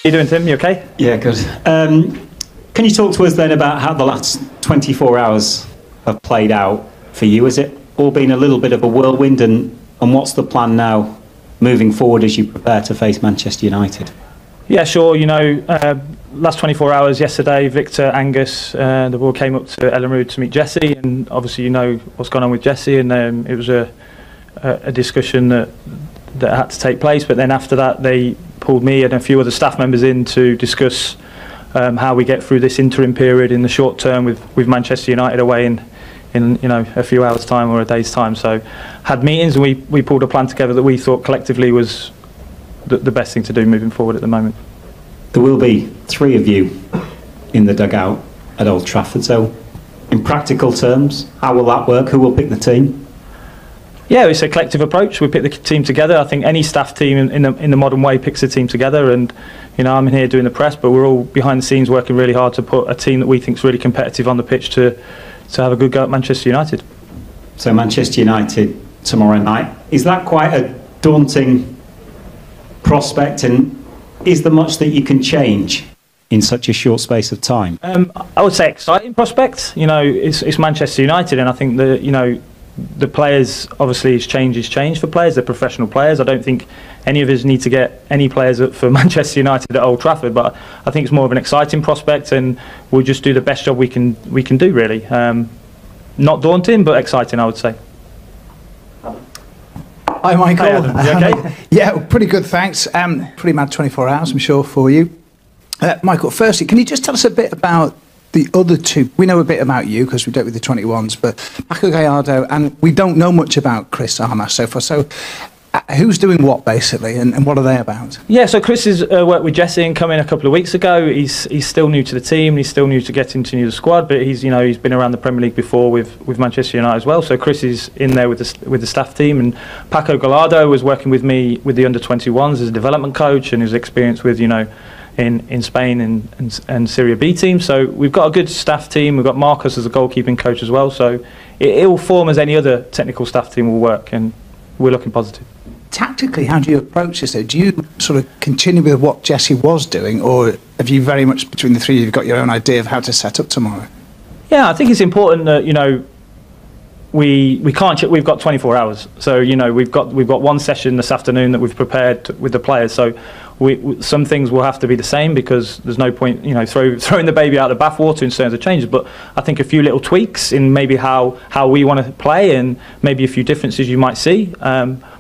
How you doing, Tim? You okay? Yeah, good. Can you talk to us then about how the last 24 hours have played out for you? Has it all been a little bit of a whirlwind, and what's the plan now moving forward as you prepare to face Manchester United? Yeah, sure. Last 24 hours yesterday, Victor, Angus, the board came up to Ellen Road to meet Jesse, and obviously you know what's gone on with Jesse, and it was a discussion that had to take place. But then after that, they pulled me and a few other staff members in to discuss how we get through this interim period in the short term with Manchester United away in a few hours' time or a day's time. So had meetings, and we pulled a plan together that we thought collectively was the best thing to do moving forward at the moment. There will be 3 of you in the dugout at Old Trafford, so in practical terms, how will that work? Who will pick the team? Yeah, it's a collective approach. We pick the team together. I think any staff team in the modern way picks a team together, and I'm in here doing the press, but we're all behind the scenes working really hard to put a team that we think is really competitive on the pitch to have a good go at Manchester United. So Manchester United tomorrow night, is that quite a daunting prospect, and is there much that you can change in such a short space of time? I would say exciting prospect. It's Manchester United, and I think the players, obviously, change is change for players. They're professional players. I don't think any of us need to get any players for Manchester United at Old Trafford, but I think it's more of an exciting prospect, and we'll just do the best job we can do, really. Not daunting, but exciting, I would say. Hi, Michael. Hi, Adam. You okay? Yeah, pretty good, thanks. Pretty mad 24 hours, I'm sure, for you. Michael, firstly, can you just tell us a bit about the other 2? We know a bit about you because we dealt with the 21s, but Paco Gallardo, and we don't know much about Chris Armas so far. So who's doing what, basically, and what are they about? Yeah, so Chris has worked with Jesse and come in a couple of weeks ago. He's still new to the team. He's still new to getting to the squad, but he's been around the Premier League before with Manchester United as well. So Chris is in there with the staff team, and Paco Gallardo was working with me with the under-21s as a development coach, and his experience with in Spain and Serie B team. So we've got a good staff team. We've got Marcus as a goalkeeping coach as well. So it will form as any other technical staff team will work, and we're looking positive. Tactically, how do you approach this? Do you sort of continue with what Jesse was doing, or have you very much, between the 3 of you, got your own idea of how to set up tomorrow? Yeah, I think it's important that we can't. We've got 24 hours, so we've got one session this afternoon that we've prepared with the players. So some things will have to be the same because there's no point throwing the baby out of the bathwater in terms of changes. But I think a few little tweaks in maybe how we want to play, and maybe a few differences you might see.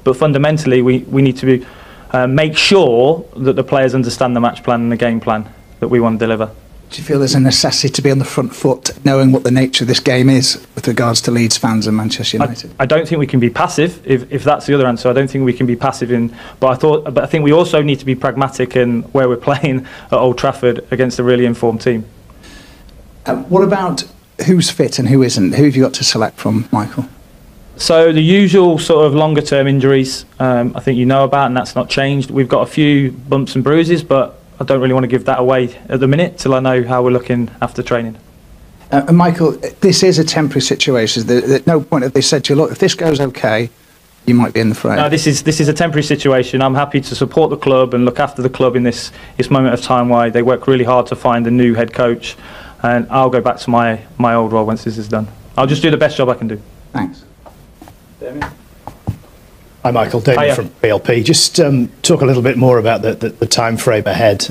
But fundamentally, we need to make sure that the players understand the match plan and the game plan that we want to deliver. Do you feel there's a necessity to be on the front foot, knowing what the nature of this game is with regards to Leeds fans and Manchester United? I don't think we can be passive, if that's the other answer. I don't think we can be passive but I think we also need to be pragmatic in where we're playing at Old Trafford against a really informed team. What about who's fit and who isn't? Who have you got to select from, Michael? So the usual sort of longer term injuries, I think you know about, and that's not changed. We've got a few bumps and bruises, but I don't really want to give that away at the minute till I know how we're looking after training. And Michael, this is a temporary situation. At no point have they said to you, look, if this goes okay, you might be in the fray. No, this is a temporary situation. I'm happy to support the club and look after the club in this moment of time while they work really hard to find a new head coach, and I'll go back to my old role once this is done. I'll just do the best job I can do. Thanks. Damien? Hi Michael, Damien from BLP. Just talk a little bit more about the time frame ahead.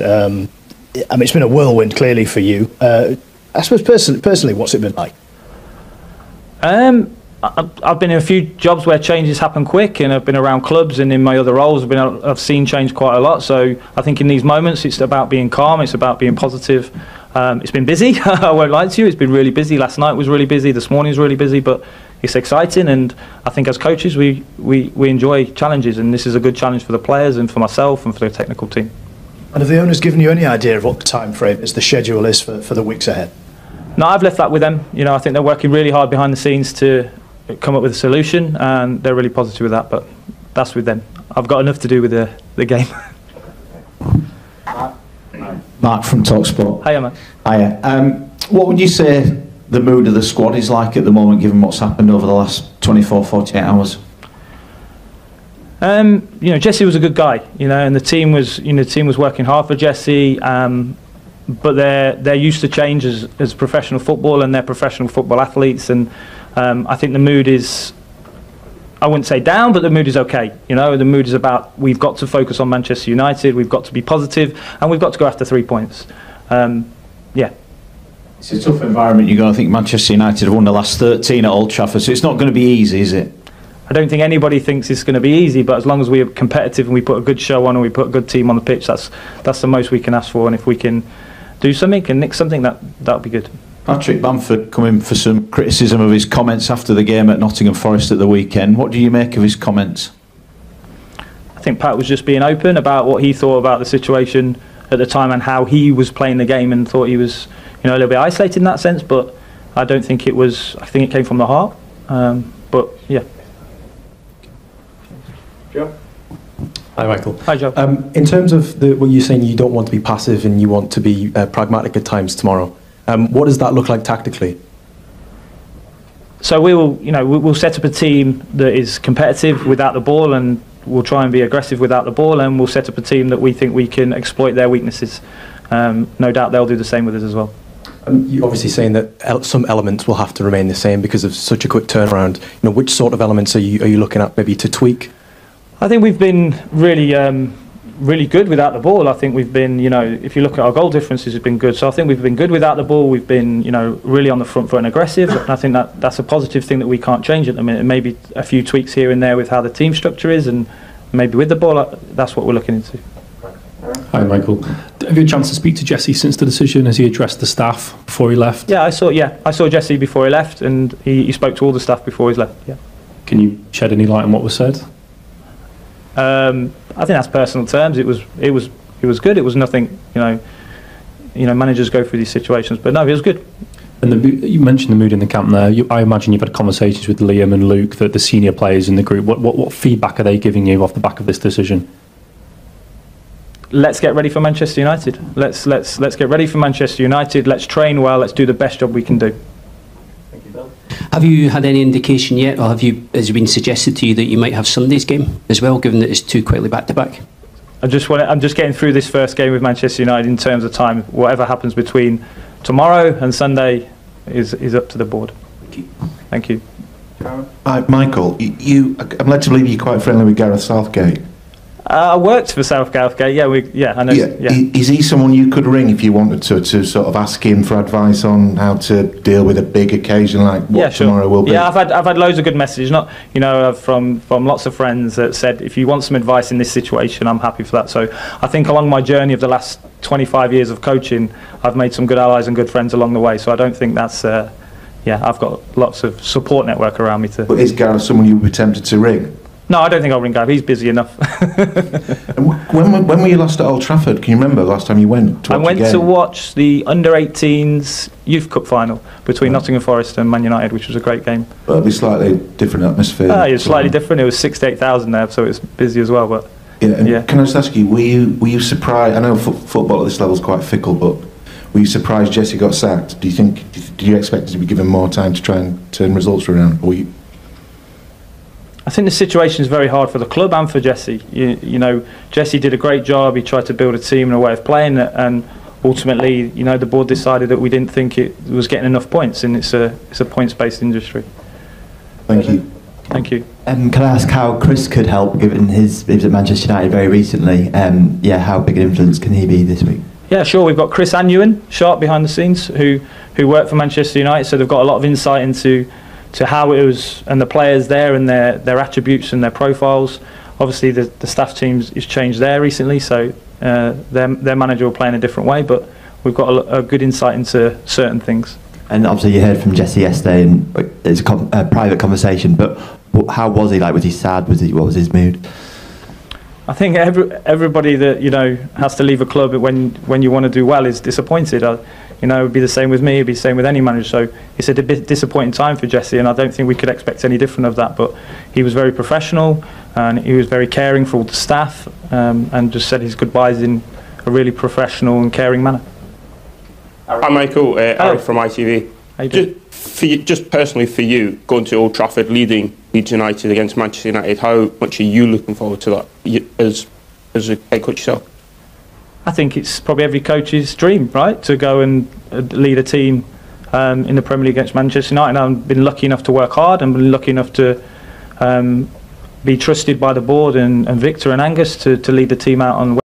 It's been a whirlwind clearly for you. I suppose personally, what's it been like? I've been in a few jobs where changes happen quick, and I've been around clubs, and in my other roles I've seen change quite a lot. So I think in these moments it's about being calm, it's about being positive. It's been busy, I won't lie to you, it's been really busy. Last night was really busy, this morning was really busy, but it's exciting, and I think as coaches we enjoy challenges, and this is a good challenge for the players and for myself and for the technical team. And have the owners given you any idea of what the time frame is, the schedule is for the weeks ahead? No, I've left that with them. I think they're working really hard behind the scenes to come up with a solution, and they're really positive with that, but that's with them. I've got enough to do with the game. Mark from TalkSport. Hiya, man. Hiya. What would you say the mood of the squad is like at the moment, given what's happened over the last 24, 48 hours? Jesse was a good guy, and the team was working hard for Jesse. But they're used to change as professional football, and they're professional football athletes. And I think the mood is, I wouldn't say down, but the mood is okay. The mood is about, we've got to focus on Manchester United, we've got to be positive, and we've got to go after 3 points. It's a tough environment. I think Manchester United have won the last 13 at Old Trafford, so it's not going to be easy, is it? I don't think anybody thinks it's going to be easy, but as long as we're competitive and we put a good show on and we put a good team on the pitch, that's the most we can ask for. And if we can do something and nick something, that'll be good. Patrick Bamford come in for some criticism of his comments after the game at Nottingham Forest at the weekend. What do you make of his comments? I think Pat was just being open about what he thought about the situation at the time and how he was playing the game, and thought he was a little bit isolated in that sense, but I don't think it was. I think it came from the heart. But yeah. Joe? Hi, Michael. Hi, Joe. In terms of what you're saying, you don't want to be passive and you want to be pragmatic at times tomorrow. What does that look like tactically? So we'll set up a team that is competitive without the ball, and we'll try and be aggressive without the ball, and we'll set up a team that we think we can exploit their weaknesses. No doubt they'll do the same with us as well. You're obviously saying that some elements will have to remain the same because of such a quick turnaround. Which sort of elements are you looking at maybe to tweak? I think we've been really good without the ball. I think we've been, if you look at our goal differences, it's been good. So I think we've been good without the ball. We've been, really on the front foot and aggressive. And I think that's a positive thing that we can't change at the minute. Maybe a few tweaks here and there with how the team structure is, and maybe with the ball, that's what we're looking into. Hi, Michael. Have you had a chance to speak to Jesse since the decision? Has he addressed the staff before he left? Yeah, I saw Jesse before he left, and he spoke to all the staff before he left. Yeah. Can you shed any light on what was said? I think that's personal terms. It was good. It was nothing. Managers go through these situations, but no, it was good. And you mentioned the mood in the camp there. I imagine you've had conversations with Liam and Luke, the senior players in the group. What feedback are they giving you off the back of this decision? Let's get ready for Manchester United. Let's get ready for Manchester United. Let's train well. Let's do the best job we can do. Thank you, Bill. Have you had any indication yet, or has it been suggested to you that you might have Sunday's game as well, given that it's too quickly back to back? I'm just getting through this first game with Manchester United in terms of time. Whatever happens between tomorrow and Sunday is up to the board. Thank you. Michael, I'm led to believe you're quite friendly with Gareth Southgate. I worked for Southgate. I know. Yeah. Is he someone you could ring if you wanted to sort of ask him for advice on how to deal with a big occasion like what tomorrow will be? Yeah, I've had loads of good messages. From lots of friends that said, if you want some advice in this situation, I'm happy for that. So I think along my journey of the last 25 years of coaching, I've made some good allies and good friends along the way. So I don't think that's. I've got lots of support network around me to. But is Gareth someone you would be tempted to ring? No, I don't think I'll ring Gareth. He's busy enough. When were you last at Old Trafford? Can you remember the last time you went to watch I went to watch the Under-18s Youth Cup final between Nottingham Forest and Man United, which was a great game. Well, it'll be slightly different atmosphere. It was slightly different. It was 6,000 to 8,000 there, so it was busy as well. But Can I just ask you, were you surprised? I know football at this level is quite fickle, but were you surprised Jesse got sacked? Did you expect to be given more time to try and turn results around? I think the situation is very hard for the club and for Jesse. Jesse did a great job. He tried to build a team and a way of playing, and ultimately, the board decided that we didn't think it was getting enough points, and it's a points-based industry. Thank you. Thank you. Can I ask how Chris could help, given he was at Manchester United very recently? How big an influence can he be this week? Yeah, sure. We've got Chris and Ewan Sharp behind the scenes who work for Manchester United, so they've got a lot of insight into how it was and the players there and their attributes and their profiles. Obviously, the staff teams has changed there recently, so their manager will play in a different way. But we've got a good insight into certain things. And obviously, you heard from Jesse yesterday, and it's a private conversation. But how was he? Was he sad? What was his mood? I think everybody that has to leave a club when you want to do well is disappointed. It would be the same with me. It'd be the same with any manager. So it's a bit disappointing time for Jesse, and I don't think we could expect any different of that. But he was very professional, and he was very caring for all the staff, and just said his goodbyes in a really professional and caring manner. Hi, Michael. Eric from ITV. How you doing? Just personally for you, going to Old Trafford, leading Leeds United against Manchester United. How much are you looking forward to that as a head coach yourself? I think it's probably every coach's dream, right, to go and lead a team in the Premier League against Manchester United. And I've been lucky enough to work hard and been lucky enough to be trusted by the board and Victor and Angus to lead the team out on